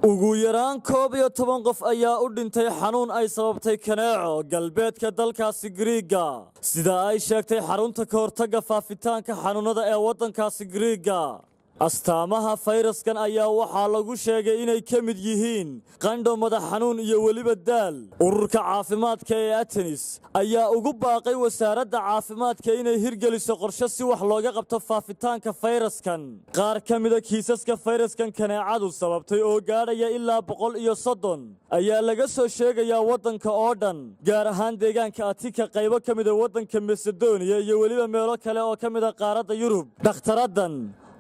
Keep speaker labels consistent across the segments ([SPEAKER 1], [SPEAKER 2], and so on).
[SPEAKER 1] ugu yaraan 11 qof ayaa u dhintay xanuun ay sababtay kaneeco galbeedka dalkaasi Giriiga sida ay sheegtay xarunta ka hortagga faafitaanka xanuunada ee waddankaasi Giriiga astaamaha fayraskan ayaa waxaa lagu sheegay inay ka mid yihiin qandho madax xanuun iyo weliba daal ururka caafimaadka ee Atenis ayaa ugu baaqay wasaaradda caafimaadka inay hirgeliso qorshe si wax looga qabto faafitaanka fayraskan qaar ka mid ah kiisaska fayraskan kaneecadu sababtay oo gaadhaya ilaa 130 ayaa laga soo sheegayaa waddanka oo dhan gaar ahaan deegaanka Atika qaybo ka mid ah waddanka Macedonia iyo weliba meelo kale oo ka mid ah qaaradda Yurub dhaqtaradan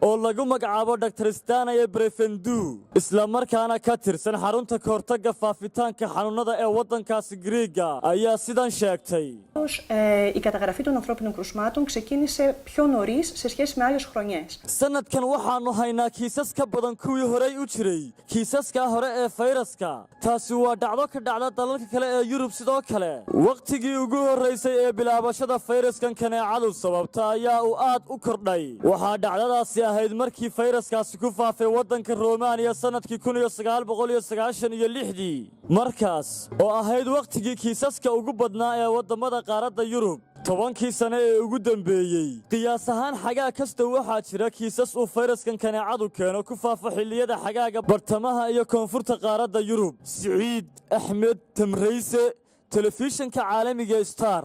[SPEAKER 1] oo lagu magacaabo Dr. Stana Brefendu isla markaana ka tirsan xarunta ka hortagga faafitaanka xanuunada ee waddankaasi Giriiga ayaa sidan sheegtay.
[SPEAKER 2] Η καταγραφή των ανθρώπινων κρουσμάτων ξεκίνησε πιο νωρίς σε σχέση με άλλες χρονιές.
[SPEAKER 1] Sanadkan waxaanu haynaa kiisas ka badan kuwii horey u jiray kiisaska hore ee fayraska taasi waa dhacdo ka dhacda dalalka kale ee Yurub sidoo kale waqtigii ugu horeysay ee bilaabashada fayraskan kaneecadu sababta ayaa uu aad u kordhay waxa dhacdadaasi ahayd markii fayraskaasi ku faafay waddanka Romania sanadkii 1996 markaas oo ahayd waqtigii kiisaska ugu badnaa ee wadamada qaaradda Yurub 10 sano ee ugu dambeeyay qiyaas ahaan xagaa kasta waxaa jira kiisas uu fayraskan kaneecadu keeno ku faafo xilliyada xagaaga bartamaha iyo koonfurta qaaradda Yurub Saciid Axmed Tamrayse telefishinka caalamiga Star